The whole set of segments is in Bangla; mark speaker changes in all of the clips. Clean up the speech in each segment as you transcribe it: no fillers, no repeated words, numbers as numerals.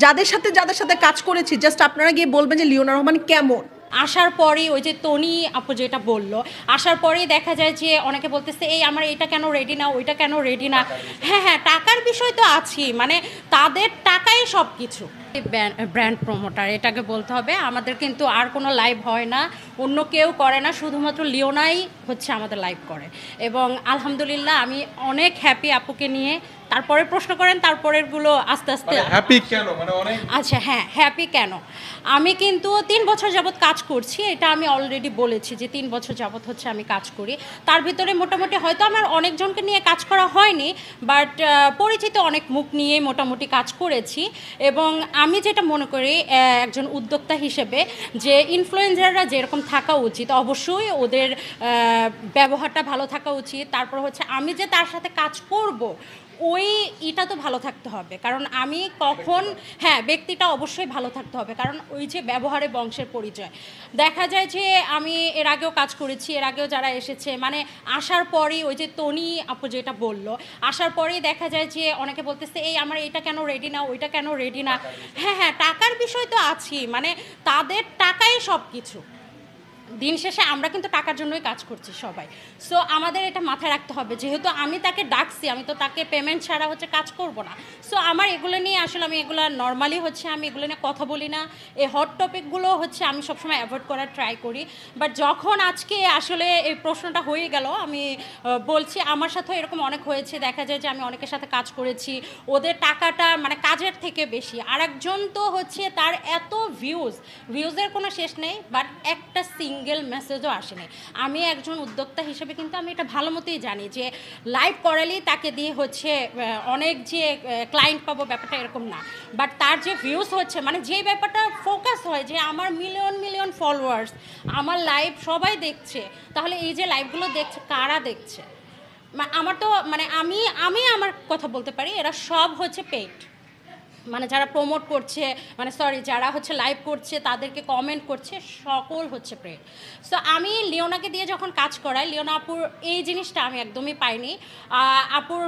Speaker 1: যাদের সাথে কাজ করেছি জাস্ট আপনারা গিয়ে বলবেন যে লিওনা রহমান কেমন।
Speaker 2: আসার পরেই ওই যে তনি আপু যেটা বললো, আসার পরেই দেখা যায় যে অনেকে বলতেছে এই আমার এটা কেন রেডি না, ওইটা কেন রেডি না। হ্যাঁ হ্যাঁ, টাকার বিষয় তো আছেই, মানে তাদের টাকাই সব কিছু। ব্র্যান্ড প্রমোটার এটাকে বলতে হবে। আমাদের কিন্তু আর কোনো লাইভ হয় না, অন্য কেউ করে না, শুধুমাত্র লিওনাই হচ্ছে আমাদের লাইভ করে। এবং আলহামদুলিল্লাহ আমি অনেক হ্যাপি আপুকে নিয়ে। তারপরে প্রশ্ন করেন তারপরেরগুলো আস্তে আস্তে।
Speaker 3: হ্যাপি কেন মানে অনেক
Speaker 2: আচ্ছা হ্যাঁ, হ্যাপি কেন, আমি কিন্তু 3 বছর যাবৎ কাজ করছি, এটা আমি অলরেডি বলেছি যে 3 বছর যাবৎ হচ্ছে আমি কাজ করি। তার ভিতরে মোটামুটি হয়তো আমার অনেকজনকে নিয়ে কাজ করা হয়নি, বাট পরিচিত অনেক মুখ নিয়ে মোটামুটি কাজ করেছি। এবং আমি যেটা মনে করি একজন উদ্যোক্তা হিসেবে যে ইনফ্লুয়েন্সাররা যেরকম থাকা উচিত, অবশ্যই ওদের ব্যবহারটা ভালো থাকা উচিত। তারপর হচ্ছে আমি যে তার সাথে কাজ করব ওই এটা তো ভালো থাকতে হবে, কারণ আমি কখন হ্যাঁ ব্যক্তিটা অবশ্যই ভালো থাকতে হবে, কারণ ওই যে ব্যবহারে বংশের পরিচয়। দেখা যায় যে আমি এর আগেও কাজ করেছি, এর আগেও যারা এসেছে মানে আসার পরেই ওই যে তনি আপু যেটা বললো, আসার পরেই দেখা যায় যে অনেকে বলতেছে এই আমার এটা কেন রেডি না, ওইটা কেন রেডি না। হ্যাঁ হ্যাঁ, টাকার বিষয় তো আছেই, মানে তাদের টাকাই সব কিছু। দিন শেষে আমরা কিন্তু টাকার জন্যই কাজ করছি সবাই। সো আমাদের এটা মাথায় রাখতে হবে, যেহেতু আমি তাকে ডাকছি, আমি তো তাকে পেমেন্ট ছাড়া হচ্ছে কাজ করব না। সো আমার এগুলো নিয়ে আসলে আমি এগুলো নর্মালি হচ্ছে আমি এগুলো নিয়ে কথা বলি না। এই হট টপিকগুলো হচ্ছে আমি সবসময় অ্যাভয়েড করার ট্রাই করি। বাট যখন আজকে আসলে এই প্রশ্নটা হয়ে গেল, আমি বলছি আমার সাথেও এরকম অনেক হয়েছে। দেখা যায় যে আমি অনেকের সাথে কাজ করেছি, ওদের টাকাটা মানে কাজের থেকে বেশি। আরেকজন তো হচ্ছে তার এত ভিউজের কোনো শেষ নেই, বাট একটা সিঙ্গেল মেসেজও আসেনি। আমি একজন উদ্যোক্তা হিসেবে কিন্তু আমি এটা ভালো মতোই জানি যে লাইভ করালেই তাকে দিয়ে হচ্ছে অনেক যে ক্লায়েন্ট পাবো ব্যাপারটা এরকম না। বাট তার যে ভিউজ হচ্ছে, মানে যেই ব্যাপারটা ফোকাস হয় যে আমার মিলিয়ন মিলিয়ন ফলোয়ার্স, আমার লাইভ সবাই দেখছে, তাহলে এই যে লাইভগুলো দেখছে কারা দেখছে? আমার তো মানে আমি আমার কথা বলতে পারি, এরা সব হচ্ছে পেইড। মানে যারা প্রমোট করছে, মানে সরি যারা হচ্ছে লাইভ করছে, তাদেরকে কমেন্ট করছে, সকল হচ্ছে পেইড। সো আমি লিওনাকে দিয়ে যখন কাজ করাই, লিওনা আপুর এই জিনিসটা আমি একদমই পাইনি। আপুর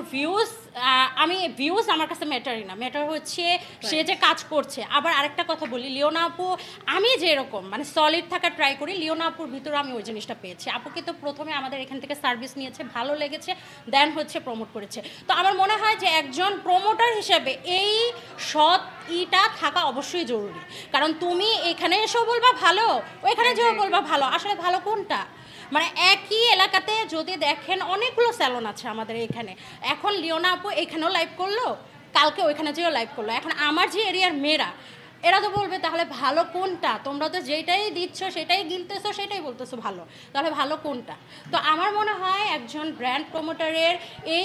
Speaker 2: ভিউজ আমার কাছে ম্যাটারই না, ম্যাটার হচ্ছে সে যে কাজ করছে। আবার আরেকটা কথা বলি, লিওনা আপু আমি যেরকম মানে সলিড থাকার ট্রাই করি, লিওনা আপুর ভিতরে আমি ওই জিনিসটা পেয়েছি। আপুকে তো প্রথমে আমাদের এখান থেকে সার্ভিস নিয়েছে, ভালো লেগেছে, দেন হচ্ছে প্রমোট করেছে। তো আমার মনে হয় যে একজন প্রমোটার হিসেবে এই সৎ ইটা থাকা অবশ্যই জরুরি। কারণ তুমি এখানে এসেও বলবা ভালো, ওইখানে যেও বলবা ভালো, আসলে ভালো কোনটা? মানে একই এলাকাতে যদি দেখেন অনেকগুলো স্যালন আছে আমাদের এখানে। এখন লিওনা আপু এখানেও লাইভ করলো, কালকে ওইখানে যেও লাইভ করলো। এখন আমার যে এরিয়ার মেয়েরা, এরা তো বলবে তাহলে ভালো কোনটা? তোমরা তো যেটাই দিচ্ছ সেটাই গিলতেছো, সেটাই বলতেছো ভালো, তাহলে ভালো কোনটা? তো আমার মনে হয় একজন ব্র্যান্ড প্রমোটারের এই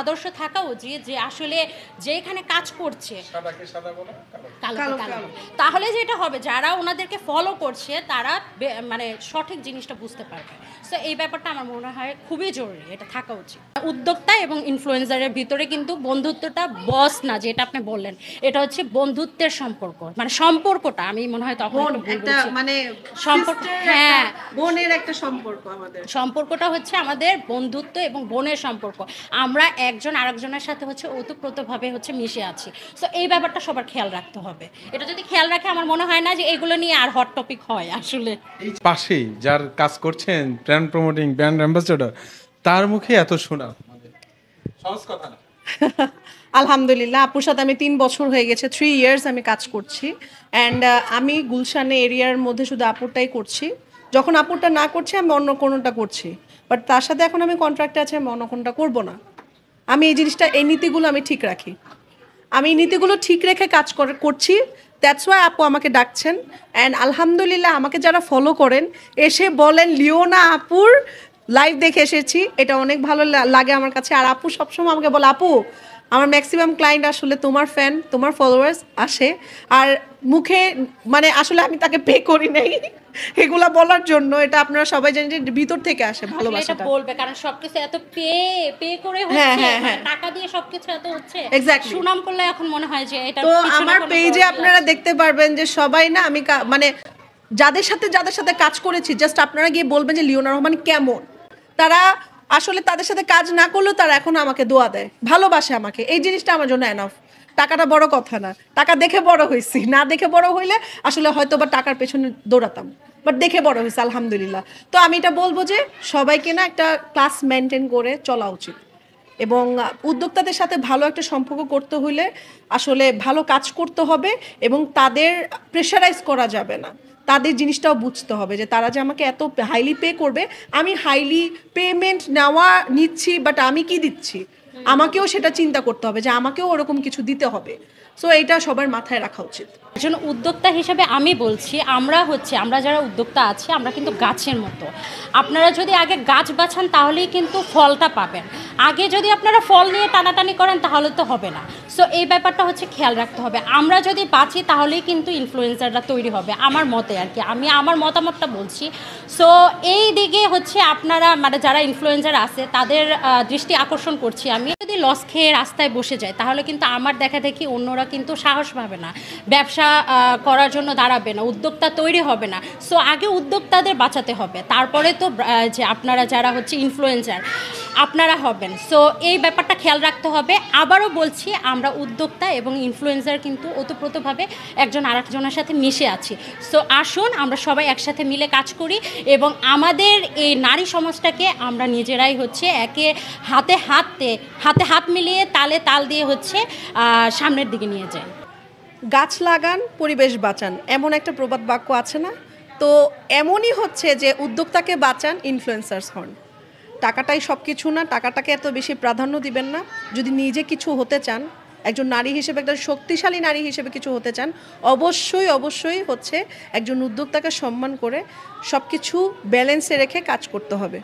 Speaker 2: আদর্শ থাকা উচিত যে আসলে যেখানে কাজ করছে কালো কালো, তাহলে যেটা হবে যারা ওনাদেরকে ফলো করছে তারা মানে সঠিক জিনিসটা বুঝতে পারবে। সো এই ব্যাপারটা আমার মনে হয় খুবই জরুরি, এটা থাকা উচিত। উদ্যোক্তা এবং ইনফ্লুয়েন্সারের ভিতরে কিন্তু বন্ধুত্বটা বস না, যেটা আপনি বললেন, এটা হচ্ছে বন্ধুত্বের সম্পর্ক, মানে সম্পর্কটা আমি মনে হয় তখন
Speaker 1: একটা মানে
Speaker 2: সম্পর্ক, হ্যাঁ
Speaker 1: বোনের একটা সম্পর্ক। আমাদের
Speaker 2: সম্পর্কটা হচ্ছে আমাদের বন্ধুত্ব এবং বোনের সম্পর্ক। আমরা একজন আরেকজনের সাথে হচ্ছে ওতপ্রোতভাবে হচ্ছে মিশে আছি। সো এই ব্যাপারটা সবার খেয়াল রাখতে হবে। এটা যদি খেয়াল রাখে আমার মনে হয় না যে এগুলো নিয়ে আর হট টপিক হয়। আসলে
Speaker 3: এই পাশেই যার কাজ করছেন ব্র্যান্ড প্রমোটিং, ব্র্যান্ড অ্যাম্বাসেডর, তার মুখে এত শোনা মানে সহজ কথা না।
Speaker 1: আলহামদুলিল্লাহ, আপুর সাথে আমি 3 বছর হয়ে গেছে, 3 ইয়ার্স আমি কাজ করছি। অ্যান্ড আমি গুলশানে এরিয়ার মধ্যে শুধু আপুরটাই করছি। যখন আপুরটা না করছি আমি অন্য কোনোটা করছি, বাট তার সাথে এখন আমি কন্ট্রাক্টে আছি, আমি অন্য কোনোটা করবো না। আমি এই জিনিসটা, এই নীতিগুলো আমি ঠিক রাখি, আমি এই নীতিগুলো ঠিক রেখে কাজ করছি। দ্যাটস ওয়াই আপু আমাকে ডাকছেন। অ্যান্ড আলহামদুলিল্লাহ আমাকে যারা ফলো করেন এসে বলেন লিওনা আপুর লাইভ দেখে এসেছি, এটা অনেক ভালো লাগে আমার কাছে। আর আপু সবসময় আমাকে বলে, আপু আমার ম্যাক্সিমাম ক্লায়েন্ট আসলে তোমার ফ্যান, তোমার ফলোয়ার্স আসে। আর মুখে মানে আসলে আমি তাকে পে করি নাই এগুলা বলার জন্য, এটা আপনারা সবাই জানেন যে ভিতর থেকে আসে ভালোবাসাটা।
Speaker 2: বলবে কারণ সবকিছু এত পে করে হচ্ছে, টাকা দিয়ে সবকিছু এত হচ্ছে, এক্স্যাক্টলি সুনাম করলে এখন মনে হয় যে এটা।
Speaker 1: তো আমার পেজে আপনারা দেখতে পারবেন যে সবাই না, আমি মানে যাদের সাথে কাজ করেছি জাস্ট আপনারা গিয়ে বলবেন যে লিওনা রহমান কেমন। তারা আসলে তাদের সাথে কাজ না করলেও তারা এখন আমাকে দোয়া দেয়, ভালোবাসে আমাকে, এই জিনিসটা আমার জন্য এনাফ। টাকাটা বড় কথা না, টাকা দেখে বড় হয়েছি, না দেখে বড় হইলে আসলে হয়তো বা টাকার পেছনে দৌড়াতাম, বাট দেখে বড় হয়েছে আলহামদুলিল্লাহ। তো আমি এটা বলবো যে সবাইকে না একটা ক্লাস মেনটেন করে চলা উচিত, এবং উদ্যোক্তাদের সাথে ভালো একটা সম্পর্ক করতে হলে আসলে ভালো কাজ করতে হবে, এবং তাদের প্রেশারাইজ করা যাবে না। তাদের জিনিসটাও বুঝতে হবে যে তারা যে আমাকে এত হাইলি পে করবে, আমি হাইলি পেমেন্ট নিচ্ছি, বাট আমি কি দিচ্ছি আমাকেও সেটা চিন্তা করতে হবে যে আমাকেও ওরকম কিছু দিতে হবে। সো এইটা সবার মাথায় রাখা উচিত।
Speaker 2: একজন উদ্যোক্তা হিসেবে আমি বলছি, আমরা যারা উদ্যোক্তা আছি আমরা কিন্তু গাছের মতো। আপনারা যদি আগে গাছ বাছান তাহলেই কিন্তু ফলটা পাবেন। আগে যদি আপনারা ফল নিয়ে টানাটানি করেন তাহলে তো হবে না। সো এই ব্যাপারটা হচ্ছে খেয়াল রাখতে হবে। আমরা যদি বাঁচি তাহলেই কিন্তু ইনফ্লুয়েন্সাররা তৈরি হবে, আমার মতে আর কি, আমি আমার মতামতটা বলছি। সো এই দিকে হচ্ছে আপনারা মানে যারা ইনফ্লুয়েন্সার আছে তাদের দৃষ্টি আকর্ষণ করছি আমি। যদি লস খেয়ে রাস্তায় বসে যায় তাহলে কিন্তু আমার দেখা দেখি অন্যরা কিন্তু সাহস পাবে না, ব্যবসা করার জন্য দাঁড়াবে না, উদ্যোক্তা তৈরি হবে না। সো আগে উদ্যোক্তাদের বাঁচাতে হবে, তারপরে তো যে আপনারা যারা হচ্ছে ইনফ্লুয়েন্সার আপনারা হবেন। সো এই ব্যাপারটা খেয়াল রাখতে হবে। আবারও বলছি, আমরা উদ্যোক্তা এবং ইনফ্লুয়েন্সার কিন্তু ওতপ্রোতভাবে একজন আরেকজনের সাথে মিশে আছি। সো আসুন আমরা সবাই একসাথে মিলে কাজ করি এবং আমাদের এই নারী সমাজটাকে আমরা নিজেরাই হচ্ছে হাতে হাত মিলিয়ে তালে তাল দিয়ে হচ্ছে সামনের দিকে নিয়ে যাই।
Speaker 1: গাছ লাগান, পরিবেশ বাঁচান, এমন একটা প্রবাদ বাক্য আছে না? তো এমনই হচ্ছে যে উদ্যোক্তাকে বাঁচান, ইনফ্লুয়েন্সার্স হন। টাকাটাই সব কিছু না, টাকাটাকে এত বেশি প্রাধান্য দিবেন না। যদি নিজে কিছু হতে চান, একজন নারী হিসেবে, একটা শক্তিশালী নারী হিসেবে কিছু হতে চান, অবশ্যই হচ্ছে একজন উদ্যোক্তাকে সম্মান করে সব কিছু ব্যালেন্সে রেখে কাজ করতে হবে।